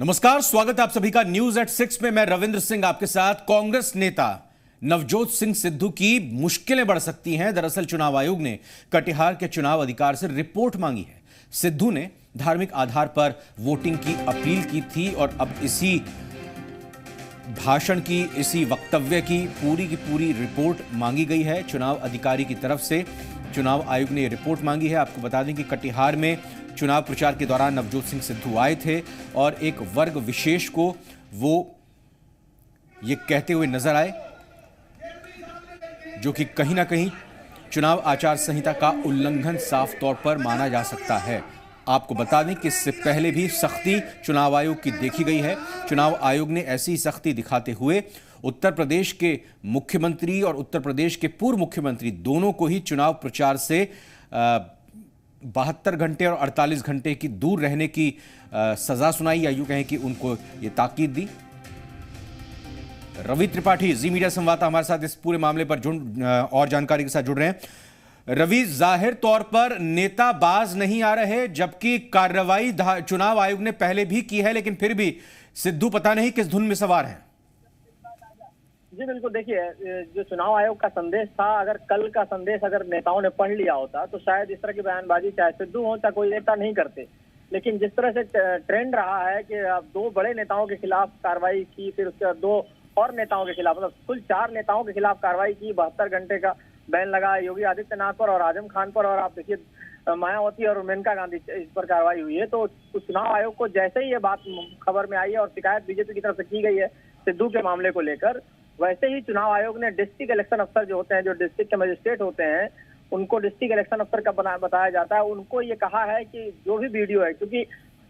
नमस्कार, स्वागत है आप सभी का न्यूज एट 6 में। मैं रविंद्र सिंह आपके साथ। कांग्रेस नेता नवजोत सिंह सिद्धू की मुश्किलें बढ़ सकती हैं। दरअसल चुनाव आयोग ने कटिहार के चुनाव अधिकारी से रिपोर्ट मांगी है। सिद्धू ने धार्मिक आधार पर वोटिंग की अपील की थी और अब इसी भाषण की, इसी वक्तव्य की पूरी रिपोर्ट मांगी गई है चुनाव अधिकारी की तरफ से। चुनाव आयोग ने रिपोर्ट मांगी है। आपको बता दें कि कटिहार में चुनाव प्रचार के दौरान नवजोत सिंह सिद्धू आए थे और एक वर्ग विशेष को वो ये कहते हुए नजर आए जो कि कहीं ना कहीं चुनाव आचार संहिता का उल्लंघन साफ तौर पर माना जा सकता है। आपको बता दें कि इससे पहले भी सख्ती चुनाव आयोग की देखी गई है। चुनाव आयोग ने ऐसी सख्ती दिखाते हुए उत्तर प्रदेश के मुख्यमंत्री और उत्तर प्रदेश के पूर्व मुख्यमंत्री दोनों को ही चुनाव प्रचार से 72 घंटे और 48 घंटे की दूर रहने की सजा सुनाई, या यूं कहें कि उनको ये ताकीद दी। रवि त्रिपाठी जी मीडिया संवाददाता हमारे साथ इस पूरे मामले पर और जानकारी के साथ जुड़ रहे हैं। रवि, जाहिर तौर पर नेता बाज नहीं आ रहे, जबकि कार्रवाई चुनाव आयोग ने पहले भी की है, लेकिन फिर भी सिद्धू पता नहीं किस धुन में सवार हैं। जी बिल्कुल, देखिए जो चुनाव आयोग का संदेश था, अगर कल का संदेश अगर नेताओं ने पढ़ लिया होता तो शायद इस तरह की बयानबाजी चाहे सिद्धू हो चाहे कोई नेता नहीं करते। लेकिन जिस तरह से ट्रेंड रहा है कि अब 2 बड़े नेताओं के खिलाफ कार्रवाई की, फिर उसके बाद 2 और नेताओं के खिलाफ, मतलब कुल 4 नेताओं के खिलाफ कार्रवाई की, 72 घंटे का बैन लगा योगी आदित्यनाथ पर और आजम खान पर, और आप देखिए मायावती और मेनका गांधी इस पर कार्रवाई हुई है। तो चुनाव आयोग को जैसे ही ये बात खबर में आई है और शिकायत बीजेपी की तरफ से की गई है सिद्धू के मामले को लेकर, वैसे ही चुनाव आयोग ने डिस्ट्रिक्ट इलेक्शन अफसर जो होते हैं, जो डिस्ट्रिक्ट के मजिस्ट्रेट होते हैं, उनको डिस्ट्रिक्ट इलेक्शन अफसर का बताया जाता है, उनको ये कहा है कि जो भी वीडियो है, क्योंकि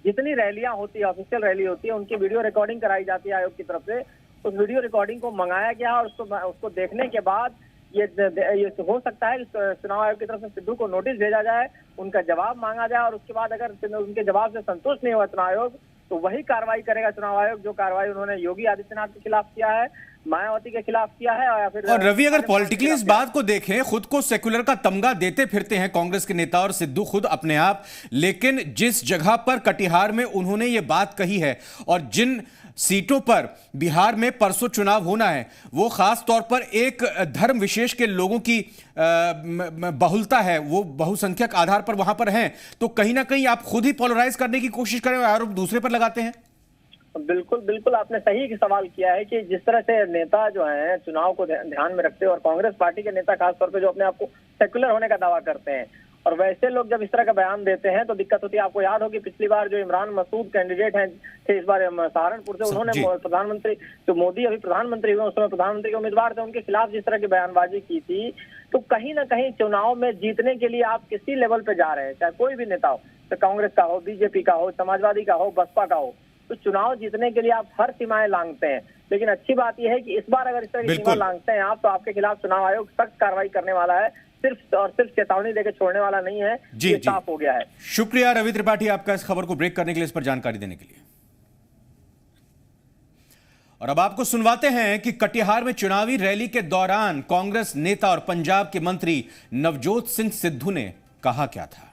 जितनी रैलियां होती है, ऑफिशियल रैली होती है, उनकी वीडियो रिकॉर्डिंग कराई जाती है आयोग की तरफ से, उस वीडियो रिकॉर्डिंग को मंगाया गया और उसको देखने के बाद ये हो सकता है कि चुनाव आयोग की तरफ से सिद्धू को नोटिस भेजा जाए, उनका जवाब मांगा जाए, और उसके बाद अगर उनके जवाब से संतुष्ट नहीं हुआ चुनाव आयोग तो वही कार्रवाई करेगा चुनाव आयोग, जो कार्रवाई उन्होंने योगी आदित्यनाथ के खिलाफ किया है, मायावती के खिलाफ किया है, या फिर और रवि, अगर पॉलिटिकली इस बात को देखें, खुद को सेक्युलर का तमगा देते फिरते हैं कांग्रेस के नेता और सिद्धू खुद अपने आप, लेकिन जिस जगह पर कटिहार में उन्होंने ये बात कही है और जिन सीटों पर बिहार में परसों चुनाव होना है, वो खास तौर पर एक धर्म विशेष के लोगों की बहुलता है, वो बहुसंख्यक आधार पर वहां पर हैं, तो कहीं ना कहीं आप खुद ही पोलराइज करने की कोशिश करें और आरोप दूसरे पर लगाते हैं। बिल्कुल बिल्कुल, आपने सही सवाल किया है कि जिस तरह से नेता जो हैं चुनाव को ध्यान में रखते हैं, और कांग्रेस पार्टी के नेता खासतौर पे जो अपने आप को सेक्युलर होने का दावा करते हैं, और वैसे लोग जब इस तरह का बयान देते हैं तो दिक्कत होती है। आपको याद हो कि पिछली बार जो इमरान मसूद कैंडिडेट हैं थे, इस बार सहारनपुर से, उन्होंने प्रधानमंत्री, जो मोदी अभी प्रधानमंत्री हुए, उस समय प्रधानमंत्री के उम्मीदवार थे, उनके खिलाफ जिस तरह की बयानबाजी की थी, तो कहीं ना कहीं चुनाव में जीतने के लिए आप किसी लेवल पे जा रहे हैं, चाहे कोई भी नेता हो, तो कांग्रेस का हो, बीजेपी का हो, समाजवादी का हो, बसपा का हो, तो चुनाव जीतने के लिए आप हर सीमाएं लांघते हैं। लेकिन अच्छी बात यह है कि इस बार अगर इस तरह की सीमा लांघते हैं आप, तो आपके खिलाफ चुनाव आयोग सख्त कार्रवाई करने वाला है, सिर्फ और सिर्फ चेतावनी देकर छोड़ने वाला नहीं है। ये साफ हो गया है। शुक्रिया रवि त्रिपाठी आपका इस खबर को ब्रेक करने के लिए, इस पर जानकारी देने के लिए। और अब आपको सुनवाते हैं कि कटिहार में चुनावी रैली के दौरान कांग्रेस नेता और पंजाब के मंत्री नवजोत सिंह सिद्धू ने कहा क्या था।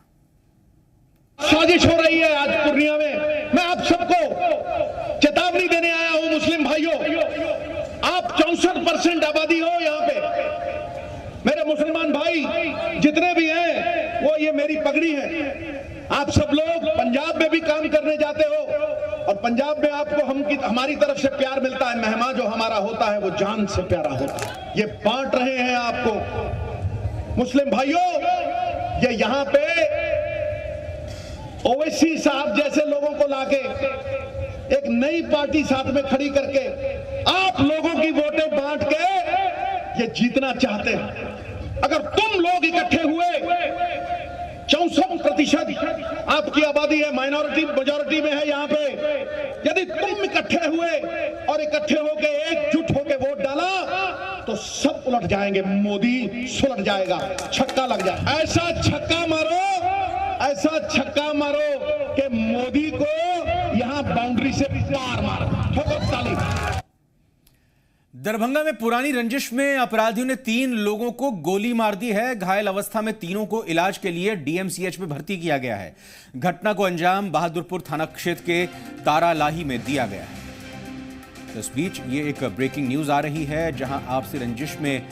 साजिश हो रही है आज पूर्णिया में। मैं आप सबको चेतावनी देने आया हूं, मुस्लिम भाइयों, आप 64% आबादी हो यहाँ पे। मेरे मुसलमान भाई जितने भी हैं, वो ये मेरी पगड़ी है। आप सब लोग पंजाब में भी काम करने जाते हो, और पंजाब में आपको हमारी तरफ से प्यार मिलता है। मेहमान जो हमारा होता है वो जान से प्यारा होता है। ये बांट रहे हैं आपको। मुस्लिम भाइयों, ये यहाँ पे ओवैसी साहब जैसे लोगों को लाके एक नई पार्टी साथ में खड़ी करके आप लोगों की वोटें बांट के ये जीतना चाहते हैं। अगर तुम लोग इकट्ठे हुए, 64% आपकी आबादी है, माइनॉरिटी मेजॉरिटी में है यहाँ पे, यदि तुम इकट्ठे हुए और इकट्ठे होके एकजुट होके वोट डाला तो सब उलट जाएंगे, मोदी सुलट जाएगा, छक्का लग जाए। ऐसा छक्का मारो, ऐसा छक्का मारो कि मोदी को यहां बाउंड्री से पार मारो। ठोकर ताली। दरभंगा में पुरानी रंजिश में अपराधियों ने 3 लोगों को गोली मार दी है। घायल अवस्था में तीनों को इलाज के लिए डीएमसीएच में भर्ती किया गया है। घटना को अंजाम बहादुरपुर थाना क्षेत्र के तारालाही में दिया गया है। इस बीच ये एक ब्रेकिंग न्यूज आ रही है, जहां आपसी रंजिश में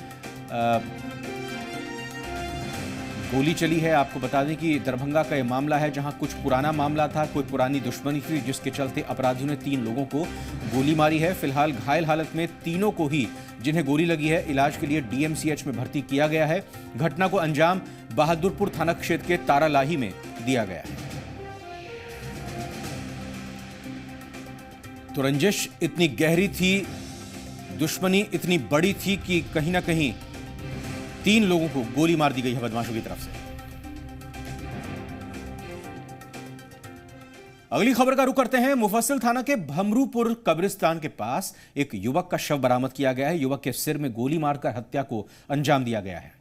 गोली चली है। आपको बता दें कि दरभंगा का यह मामला है, जहां कुछ पुराना मामला था, कोई पुरानी दुश्मनी थी, जिसके चलते अपराधियों ने 3 लोगों को गोली मारी है। फिलहाल घायल हालत में तीनों को ही, जिन्हें गोली लगी है, इलाज के लिए डीएमसीएच में भर्ती किया गया है। घटना को अंजाम बहादुरपुर थाना क्षेत्र के तारालाही में दिया गया है। तो रंजिश इतनी गहरी थी, दुश्मनी इतनी बड़ी थी कि कहीं ना कहीं 3 लोगों को गोली मार दी गई है बदमाशों की तरफ से। अगली खबर का रुख करते हैं। मुफस्सिल थाना के भमरूपुर कब्रिस्तान के पास एक युवक का शव बरामद किया गया है। युवक के सिर में गोली मारकर हत्या को अंजाम दिया गया है।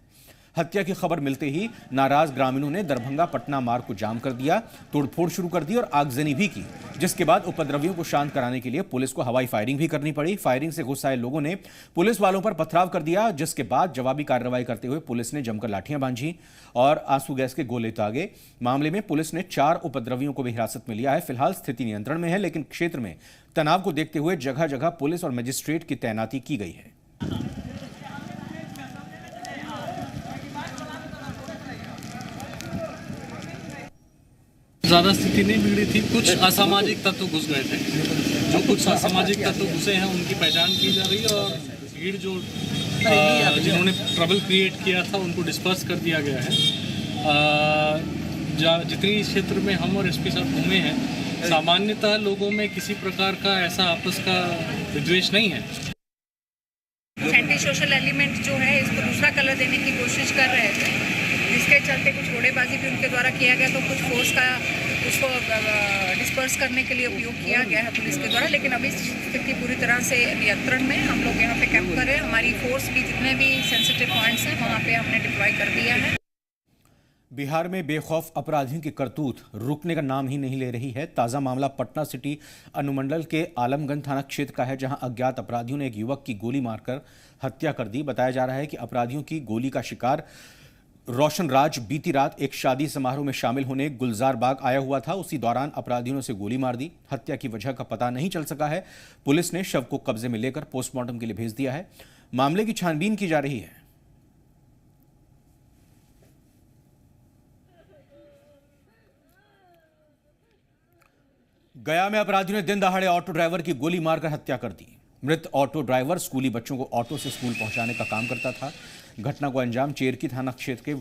हत्या की खबर मिलते ही नाराज ग्रामीणों ने दरभंगा पटना मार्ग को जाम कर दिया, तोड़फोड़ शुरू कर दी और आगजनी भी की, जिसके बाद उपद्रवियों को शांत कराने के लिए पुलिस को हवाई फायरिंग भी करनी पड़ी। फायरिंग से गुस्साए लोगों ने पुलिस वालों पर पथराव कर दिया, जिसके बाद जवाबी कार्रवाई करते हुए पुलिस ने जमकर लाठियां बांधी और आंसू गैस के गोले दागे। मामले में पुलिस ने 4 उपद्रवियों को भी हिरासत में लिया है। फिलहाल स्थिति नियंत्रण में है, लेकिन क्षेत्र में तनाव को देखते हुए जगह जगह पुलिस और मजिस्ट्रेट की तैनाती की गई है। ज़्यादा स्थिति नहीं बिगड़ी थी। कुछ असामाजिक तत्व घुस गए थे। जो कुछ असामाजिक तत्व घुसे हैं उनकी पहचान की जा रही है और भीड़ जो जिन्होंने ट्रबल क्रिएट किया था उनको डिस्पर्स कर दिया गया है। जितनी क्षेत्र में हम और एसपी साहब घूमे हैं, सामान्यतः लोगों में किसी प्रकार का ऐसा आपस का विद्वेष नहीं है। एंटी सोशल एलिमेंट जो है इसको दूसरा कलर देने की कोशिश कर रहे थे, जिसके चलते कुछ घोड़ेबाजी भी उनके द्वारा किया गया, तो कुछ फोर्स का उसको डिस्पर्स करने के लिए उपयोग किया गया है पुलिस के द्वारा। लेकिन अभी स्थिति पूरी तरह से नियंत्रण में। हम लोग यहाँ पे कैंप कर रहे हैं। हमारी फोर्स भी जितने भी सेंसिटिव पॉइंट्स हैं वहाँ पे हमने डिप्लॉय कर दिया है। बिहार में बेखौफ अपराधियों की करतूत रुकने का नाम ही नहीं ले रही है। ताजा मामला पटना सिटी अनुमंडल के आलमगंज थाना क्षेत्र का है, जहां अज्ञात अपराधियों ने एक युवक की गोली मारकर हत्या कर दी। बताया जा रहा है कि अपराधियों की गोली का शिकार रोशन राज बीती रात एक शादी समारोह में शामिल होने गुलजार बाग आया हुआ था। उसी दौरान अपराधियों ने उसे गोली मार दी। हत्या की वजह का पता नहीं चल सका है। पुलिस ने शव को कब्जे में लेकर पोस्टमार्टम के लिए भेज दिया है। मामले की छानबीन की जा रही है। गया में अपराधियों ने दिन दहाड़े ऑटो ड्राइवर की गोली मारकर हत्या कर दी। मृत ऑटो ड्राइवर स्कूली बच्चों को ऑटो से स्कूल पहुंचाने का काम करता था। घटना को अंजाम चेरकी थाना क्षेत्र के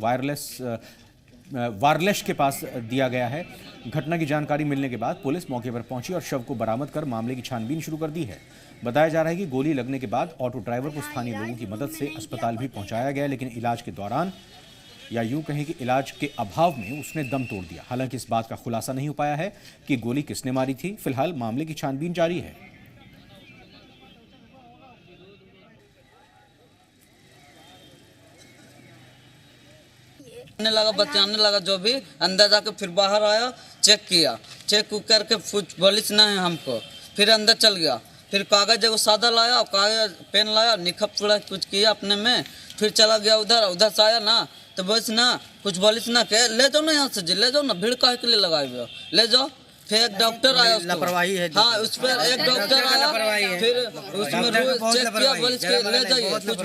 वारलेश के पास दिया गया है। घटना की जानकारी मिलने के बाद पुलिस मौके पर पहुंची और शव को बरामद कर मामले की छानबीन शुरू कर दी है। बताया जा रहा है कि गोली लगने के बाद ऑटो ड्राइवर को स्थानीय लोगों की मदद से अस्पताल भी पहुंचाया गया, लेकिन इलाज के दौरान, या यूं कहें कि इलाज के अभाव में, उसने दम तोड़ दिया। हालांकि इस बात का खुलासा नहीं हो पाया है कि गोली किसने मारी थी। फिलहाल मामले की छानबीन जारी है। लगा बचाने लगा, जो भी अंदर जाके फिर बाहर आया, चेक करके कुछ बलिश ना है हमको, फिर अंदर चल गया। फिर कागज एगो सादा लाया, कागज पेन लाया, निखप थोड़ा कुछ किया अपने में, फिर चला गया उधर से आया ना, तो बस ना कुछ बलिश ना के ले जाओ ना यहाँ से, ले जाओ ना, भीड़ काहे के लिए लगाए हुए, ले जाओ। फिर एक डॉक्टर आया, लापरवाही है। हाँ, उस पर एक डॉक्टर आया, फिर उसमें चेक किया, बलिश के ले जाइए।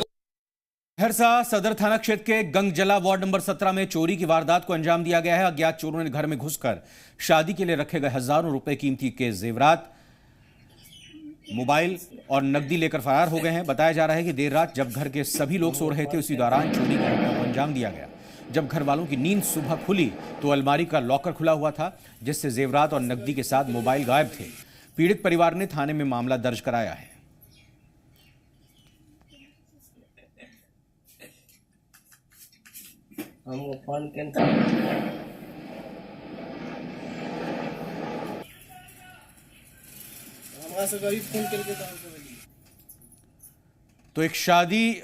सहरसा सदर थाना क्षेत्र के गंगजला वार्ड नंबर 17 में चोरी की वारदात को अंजाम दिया गया है। अज्ञात चोरों ने घर में घुसकर शादी के लिए रखे गए हजारों रुपए कीमती के जेवरात, मोबाइल और नकदी लेकर फरार हो गए हैं। बताया जा रहा है कि देर रात जब घर के सभी लोग सो रहे थे, उसी दौरान चोरी की घटना को अंजाम दिया गया। जब घर वालों की नींद सुबह खुली तो अलमारी का लॉकर खुला हुआ था, जिससे जेवरात और नकदी के साथ मोबाइल गायब थे। पीड़ित परिवार ने थाने में मामला दर्ज कराया है। तो एक शादी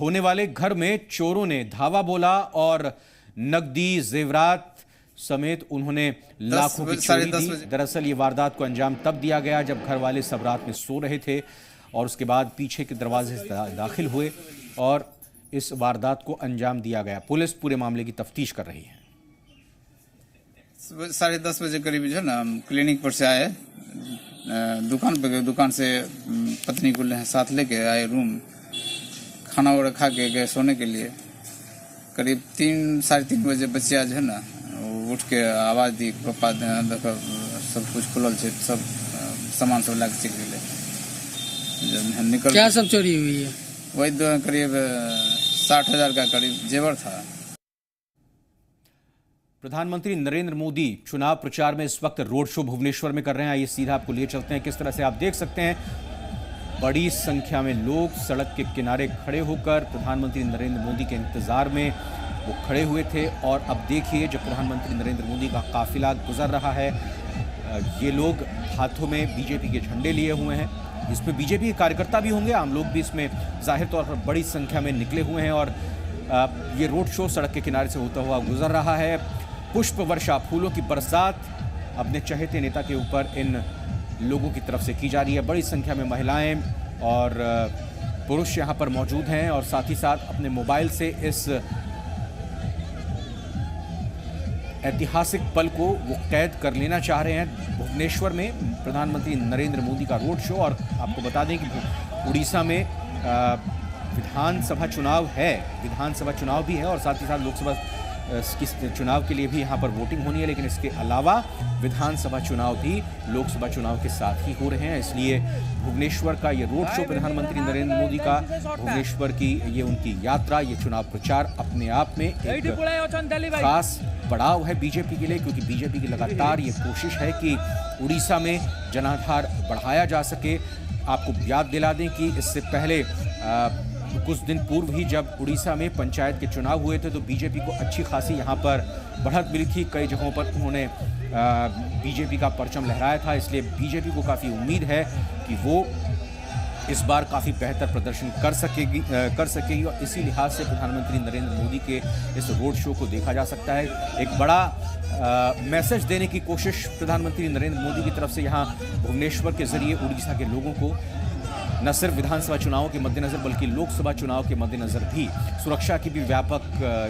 होने वाले घर में चोरों ने धावा बोला और नकदी, जेवरात समेत उन्होंने लाखों की चोरी दी। दरअसल ये वारदात को अंजाम तब दिया गया जब घर वाले सब रात में सो रहे थे और उसके बाद पीछे के दरवाजे से दाखिल हुए और इस वारदात को अंजाम दिया गया। पुलिस पूरे मामले की तफ्तीश कर रही है। 10:30 बजे करीब जो है ना, क्लिनिक पर से आए, दुकान पे गए, दुकान से पत्नी को साथ लेके आए रूम, खाना वगैरह खा के गए सोने के लिए। करीब 3-3:30 बजे बच्चिया जो है ना उठ के आवाज दी, पापा देखो सब कुछ खुलल है, सब सामान सब लाके चल गए। निकल क्या सब चोरी हुई है? वही करीब 60,000 का करीब जेवर था। प्रधानमंत्री नरेंद्र मोदी चुनाव प्रचार में इस वक्त रोड शो भुवनेश्वर में कर रहे हैं। आइए सीधा आपको लिए चलते हैं। किस तरह से आप देख सकते हैं बड़ी संख्या में लोग सड़क के किनारे खड़े होकर प्रधानमंत्री नरेंद्र मोदी के इंतजार में वो खड़े हुए थे। और अब देखिए जब प्रधानमंत्री नरेंद्र मोदी का काफिला गुजर रहा है, ये लोग हाथों में बीजेपी के झंडे लिए हुए हैं। इसमें बीजेपी के कार्यकर्ता भी होंगे, आम लोग भी इसमें जाहिर तौर पर बड़ी संख्या में निकले हुए हैं। और ये रोड शो सड़क के किनारे से होता हुआ गुजर रहा है। पुष्प वर्षा, फूलों की बरसात अपने चहेते नेता के ऊपर इन लोगों की तरफ से की जा रही है। बड़ी संख्या में महिलाएं और पुरुष यहाँ पर मौजूद हैं और साथ ही साथ अपने मोबाइल से इस ऐतिहासिक पल को वो कैद कर लेना चाह रहे हैं। भुवनेश्वर में प्रधानमंत्री नरेंद्र मोदी का रोड शो। और आपको बता दें कि उड़ीसा में विधानसभा चुनाव है, विधानसभा चुनाव भी है और साथ ही साथ लोकसभा चुनाव के लिए भी यहाँ पर वोटिंग होनी है। लेकिन इसके अलावा विधानसभा चुनाव भी लोकसभा चुनाव के साथ ही हो रहे हैं। इसलिए भुवनेश्वर का ये रोड शो प्रधानमंत्री नरेंद्र मोदी का, भुवनेश्वर की ये उनकी यात्रा, ये चुनाव प्रचार अपने आप में एक खास पड़ाव है बीजेपी के लिए, क्योंकि बीजेपी की लगातार ये कोशिश है कि उड़ीसा में जनाधार बढ़ाया जा सके। आपको याद दिला दें कि इससे पहले कुछ दिन पूर्व ही जब उड़ीसा में पंचायत के चुनाव हुए थे तो बीजेपी को अच्छी खासी यहाँ पर बढ़त मिली थी। कई जगहों पर उन्होंने बीजेपी का परचम लहराया था। इसलिए बीजेपी को काफ़ी उम्मीद है कि वो इस बार काफ़ी बेहतर प्रदर्शन कर सकेगी और इसी लिहाज से प्रधानमंत्री नरेंद्र मोदी के इस रोड शो को देखा जा सकता है। एक बड़ा मैसेज देने की कोशिश प्रधानमंत्री नरेंद्र मोदी की तरफ से यहाँ भुवनेश्वर के जरिए उड़ीसा के लोगों को न सिर्फ विधानसभा चुनावों के मद्देनजर बल्कि लोकसभा चुनाव के मद्देनजर भी सुरक्षा की भी व्यापक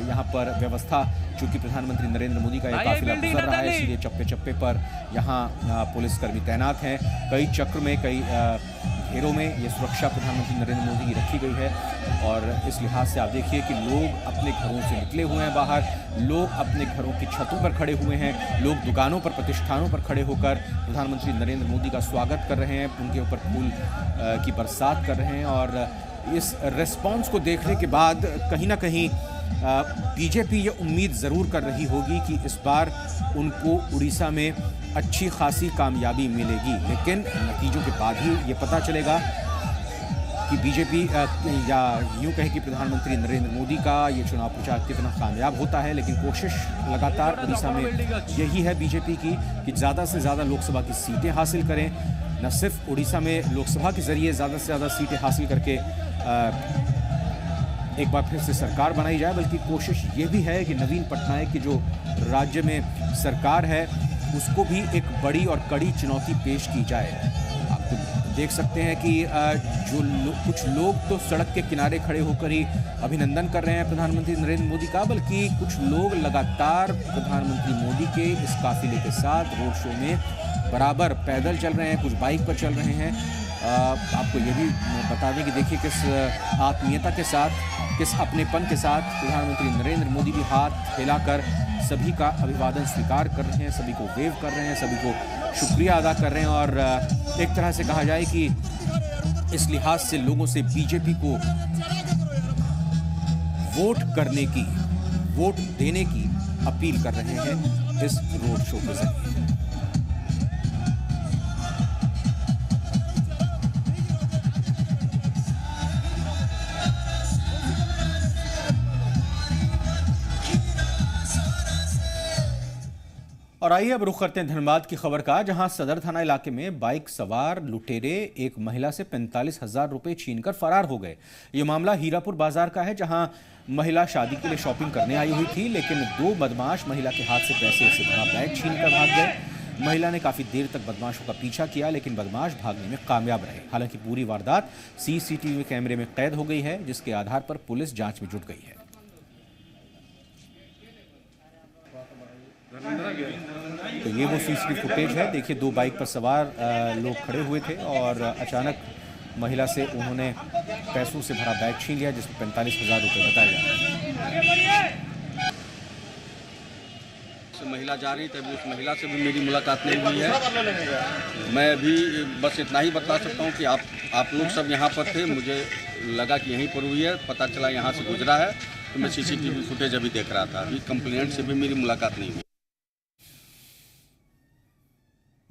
यहाँ पर व्यवस्था, चूंकि प्रधानमंत्री नरेंद्र मोदी का यह काफिला गुजर रहा है इसलिए चप्पे चप्पे पर यहाँ पुलिसकर्मी तैनात हैं। कई चक्र में, कई घेरों में ये सुरक्षा प्रधानमंत्री नरेंद्र मोदी की रखी गई है। और इस लिहाज से आप देखिए कि लोग अपने घरों से निकले हुए हैं बाहर, लोग अपने घरों की छतों पर खड़े हुए हैं, लोग दुकानों पर, प्रतिष्ठानों पर खड़े होकर प्रधानमंत्री नरेंद्र मोदी का स्वागत कर रहे हैं, उनके ऊपर फूल की बरसात कर रहे हैं। और इस रिस्पॉन्स को देखने के बाद कहीं ना कहीं बीजेपी ये उम्मीद ज़रूर कर रही होगी कि इस बार उनको उड़ीसा में अच्छी खासी कामयाबी मिलेगी। लेकिन नतीजों के बाद ही ये पता चलेगा कि बीजेपी या यूँ कहें कि प्रधानमंत्री नरेंद्र मोदी का ये चुनाव प्रचार कितना कामयाब होता है। लेकिन कोशिश लगातार उड़ीसा में यही है बीजेपी की कि ज़्यादा से ज़्यादा लोकसभा की सीटें हासिल करें। न सिर्फ उड़ीसा में लोकसभा के ज़रिए ज़्यादा से ज़्यादा सीटें हासिल करके एक बार फिर से सरकार बनाई जाए, बल्कि कोशिश ये भी है कि नवीन पटनायक की जो राज्य में सरकार है उसको भी एक बड़ी और कड़ी चुनौती पेश की जाए। आप देख सकते हैं कि कुछ लोग तो सड़क के किनारे खड़े होकर ही अभिनंदन कर रहे हैं प्रधानमंत्री नरेंद्र मोदी का, बल्कि कुछ लोग लगातार प्रधानमंत्री मोदी के इस काफिले के साथ रोड शो में बराबर पैदल चल रहे हैं, कुछ बाइक पर चल रहे हैं। आपको ये भी बता दें कि देखिए किस आत्मीयता के साथ, किस अपनेपन के साथ प्रधानमंत्री नरेंद्र मोदी भी हाथ हिलाकर सभी का अभिवादन स्वीकार कर रहे हैं, सभी को वेव कर रहे हैं, सभी को शुक्रिया अदा कर रहे हैं। और एक तरह से कहा जाए कि इस लिहाज से लोगों से बीजेपी को वोट करने की, वोट देने की अपील कर रहे हैं इस रोड शो के जरिए। और आइए अब रुख करते हैं धनबाद की खबर का, जहां सदर थाना इलाके में बाइक सवार लुटेरे एक महिला से 45,000 रुपए छीनकर फरार हो गए। ये मामला हीरापुर बाजार का है, जहां महिला शादी के लिए शॉपिंग करने आई हुई थी, लेकिन दो बदमाश महिला के हाथ से पैसे से भरा बैग छीनकर भाग गए। महिला ने काफी देर तक बदमाशों का पीछा किया, लेकिन बदमाश भागने में कामयाब रहे। हालांकि पूरी वारदात सीसीटीवी कैमरे में कैद हो गई है, जिसके आधार पर पुलिस जांच में जुट गई है। तो ये वो सीसीटीवी फुटेज है। देखिए, दो बाइक पर सवार लोग खड़े हुए थे और अचानक महिला से उन्होंने पैसों से भरा बैग छीन लिया, जिसमें 45,000 रुपये बताए जा रहे हैं। महिला जा रही थी, उस महिला से भी मेरी मुलाकात नहीं हुई है। मैं अभी बस इतना ही बता सकता हूँ कि आप लोग सब यहाँ पर थे, मुझे लगा कि यहीं पर हुई है, पता चला यहाँ से गुजरा है, तो मैं सीसीटीवी फुटेज अभी देख रहा था। अभी कंप्लेंट से भी मेरी मुलाकात नहीं हुई।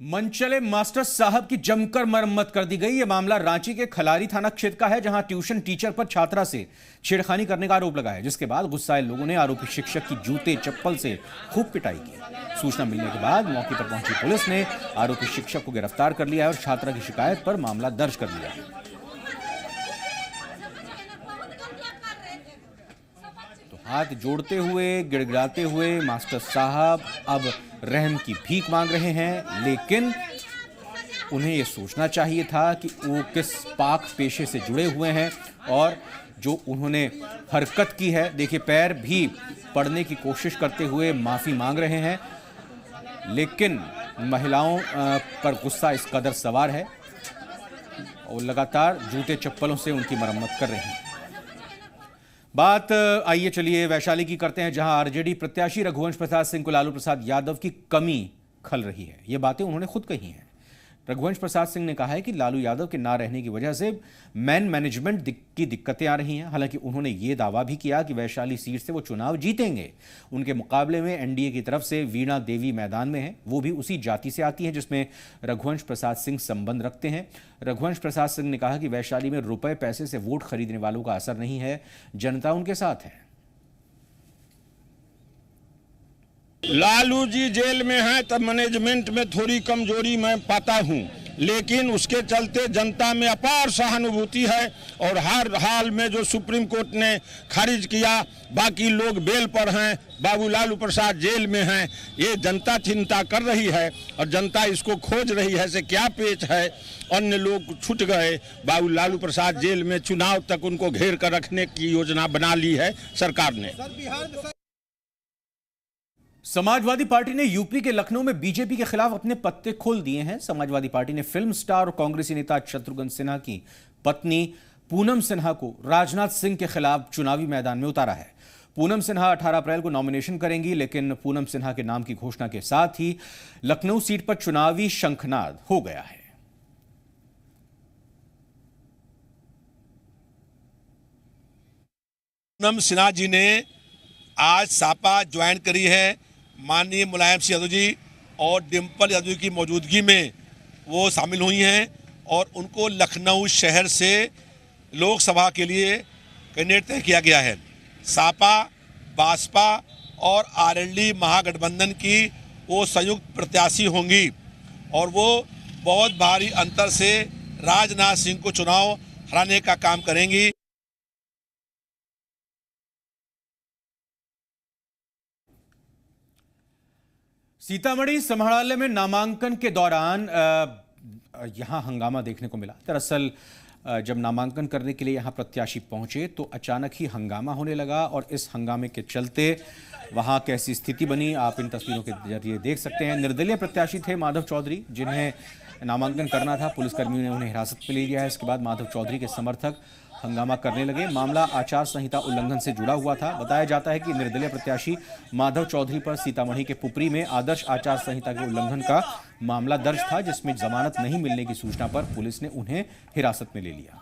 मनचले मास्टर साहब की जमकर मरम्मत कर दी गई। यह मामला रांची के खलारी थाना क्षेत्र का है, जहां ट्यूशन टीचर पर छात्रा से छेड़खानी करने का आरोप लगा है, जिसके बाद गुस्साए लोगों ने आरोपी शिक्षक की जूते चप्पल से खूब पिटाई की। सूचना मिलने के बाद मौके पर पहुंची पुलिस ने आरोपी शिक्षक को गिरफ्तार कर लिया है और छात्रा की शिकायत पर मामला दर्ज कर लिया है। हाथ जोड़ते हुए, गिड़गिड़ाते हुए मास्टर साहब अब रहम की भीख मांग रहे हैं, लेकिन उन्हें यह सोचना चाहिए था कि वो किस पाक पेशे से जुड़े हुए हैं और जो उन्होंने हरकत की है। देखिए, पैर भी पड़ने की कोशिश करते हुए माफी मांग रहे हैं, लेकिन महिलाओं पर गुस्सा इस कदर सवार है और लगातार जूते चप्पलों से उनकी मरम्मत कर रही हैं। बात आइए चलिए वैशाली की करते हैं, जहां आरजेडी प्रत्याशी रघुवंश प्रसाद सिंह को लालू प्रसाद यादव की कमी खल रही है। ये बातें उन्होंने खुद कही हैं। रघुवंश प्रसाद सिंह ने कहा है कि लालू यादव के ना रहने की वजह से मैनेजमेंट की दिक्कतें आ रही हैं। हालांकि उन्होंने ये दावा भी किया कि वैशाली सीट से वो चुनाव जीतेंगे। उनके मुकाबले में एनडीए की तरफ से वीणा देवी मैदान में है, वो भी उसी जाति से आती हैं जिसमें रघुवंश प्रसाद सिंह संबंध रखते हैं। रघुवंश प्रसाद सिंह ने कहा कि वैशाली में रुपए पैसे से वोट खरीदने वालों का असर नहीं है, जनता उनके साथ है। लालू जी जेल में हैं तब मैनेजमेंट में थोड़ी कमजोरी मैं पाता हूं, लेकिन उसके चलते जनता में अपार सहानुभूति है और हर हाल में जो सुप्रीम कोर्ट ने खारिज किया, बाकी लोग बेल पर हैं, बाबू लालू प्रसाद जेल में हैं, ये जनता चिंता कर रही है और जनता इसको खोज रही है से क्या पेच है। अन्य लोग छूट गए, बाबू लालू प्रसाद जेल में, चुनाव तक उनको घेर कर रखने की योजना बना ली है सरकार ने। समाजवादी पार्टी ने यूपी के लखनऊ में बीजेपी के खिलाफ अपने पत्ते खोल दिए हैं। समाजवादी पार्टी ने फिल्म स्टार और कांग्रेसी नेता शत्रुघ्न सिन्हा की पत्नी पूनम सिन्हा को राजनाथ सिंह के खिलाफ चुनावी मैदान में उतारा है। पूनम सिन्हा 18 अप्रैल को नॉमिनेशन करेंगी, लेकिन पूनम सिन्हा के नाम की घोषणा के साथ ही लखनऊ सीट पर चुनावी शंखनाद हो गया है। पूनम सिन्हा जी ने आज सापा ज्वाइन करी है। माननीय मुलायम सिंह यादव जी और डिम्पल यादव की मौजूदगी में वो शामिल हुई हैं और उनको लखनऊ शहर से लोकसभा के लिए कैंडिडेट तय किया गया है। सापा, बासपा और आरएलडी महागठबंधन की वो संयुक्त प्रत्याशी होंगी और वो बहुत भारी अंतर से राजनाथ सिंह को चुनाव हराने का काम करेंगी। सीतामढ़ी समाहरणालय में नामांकन के दौरान यहां हंगामा देखने को मिला। दरअसल जब नामांकन करने के लिए यहां प्रत्याशी पहुंचे तो अचानक ही हंगामा होने लगा और इस हंगामे के चलते वहां कैसी स्थिति बनी आप इन तस्वीरों के जरिए देख सकते हैं। निर्दलीय प्रत्याशी थे माधव चौधरी, जिन्हें नामांकन करना था। पुलिसकर्मियों ने उन्हें हिरासत में ले लिया है। इसके बाद माधव चौधरी के समर्थक हंगामा करने लगे। मामला आचार संहिता उल्लंघन से जुड़ा हुआ था। बताया जाता है कि निर्दलीय प्रत्याशी माधव चौधरी पर सीतामढ़ी के पुपरी में आदर्श आचार संहिता के उल्लंघन का मामला दर्ज था, जिसमें जमानत नहीं मिलने की सूचना पर पुलिस ने उन्हें हिरासत में ले लिया।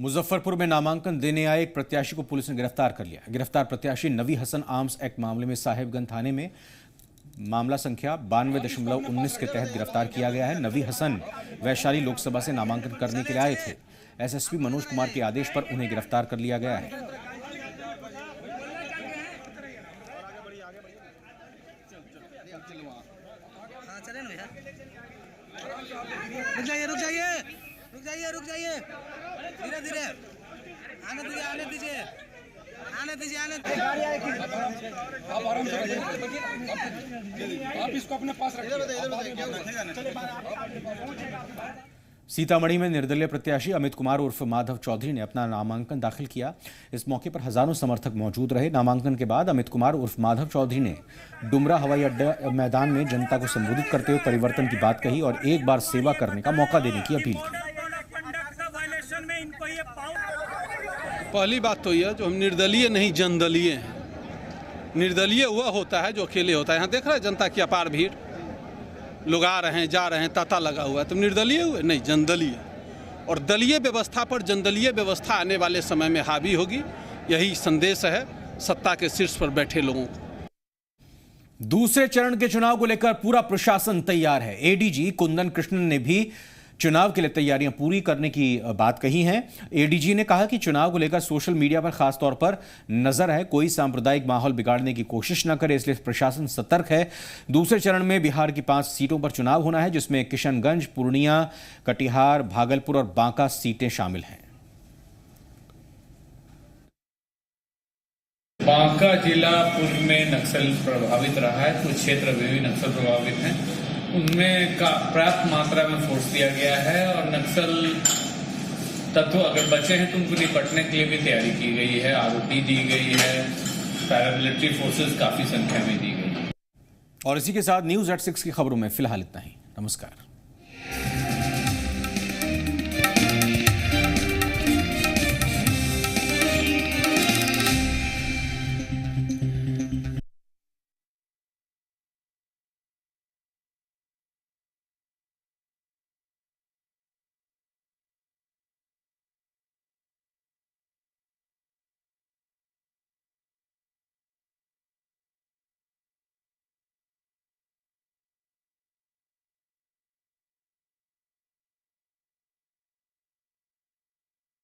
मुजफ्फरपुर में नामांकन देने आए एक प्रत्याशी को पुलिस ने गिरफ्तार कर लिया। गिरफ्तार प्रत्याशी नवी हसन आर्म्स एक्ट मामले में साहिबगंज थाने में मामला संख्या 92.19 के तहत गिरफ्तार किया गया है। नवी हसन वैशाली लोकसभा से नामांकन करने के लिए आए थे। एसएसपी मनोज कुमार के आदेश पर उन्हें गिरफ्तार कर लिया गया है। रुक जाइए धीरे धीरे आने दीजिए आप इसको अपने पास रखिए। सीतामढ़ी में निर्दलीय प्रत्याशी अमित कुमार उर्फ माधव चौधरी ने अपना नामांकन दाखिल किया। इस मौके पर हजारों समर्थक मौजूद रहे। नामांकन के बाद अमित कुमार उर्फ माधव चौधरी ने डुमरा हवाई अड्डा मैदान में जनता को संबोधित करते हुए परिवर्तन की बात कही और एक बार सेवा करने का मौका देने की अपील की। पहली बात तो यह जो हम निर्दलीय नहीं जनदलीय हैं। निर्दलीय वह होता है जो अकेले होता है। यहाँ देख रहे हैं जनता की अपार भीड़, लोग आ रहे हैं जा रहे हैं, तांता लगा हुआ है। तुम निर्दलीय हुए? नहीं, जनदलीय। और दलीय व्यवस्था पर जनदलीय व्यवस्था आने वाले समय में हावी होगी, यही संदेश है सत्ता के शीर्ष पर बैठे लोगों को। दूसरे चरण के चुनाव को लेकर पूरा प्रशासन तैयार है। एडीजी कुंदन कृष्णन ने भी चुनाव के लिए तैयारियां पूरी करने की बात कही है। एडीजी ने कहा कि चुनाव को लेकर सोशल मीडिया पर खास तौर पर नजर है, कोई सांप्रदायिक माहौल बिगाड़ने की कोशिश न करे, इसलिए प्रशासन सतर्क है। दूसरे चरण में बिहार की 5 सीटों पर चुनाव होना है, जिसमें किशनगंज, पूर्णिया, कटिहार, भागलपुर और बांका सीटें शामिल हैं। बांका जिला पूर्व में नक्सल प्रभावित रहा है, कुछ क्षेत्र में भी नक्सल प्रभावित हैं। उनमें पर्याप्त मात्रा में फोर्स दिया गया है और नक्सल तत्व अगर बचे हैं तो उनको निपटने के लिए भी तैयारी की गई है। आरओटी दी गई है, पैरामिलिट्री फोर्सेस काफी संख्या में दी गई है। और इसी के साथ न्यूज़@6 की खबरों में फिलहाल इतना ही। नमस्कार।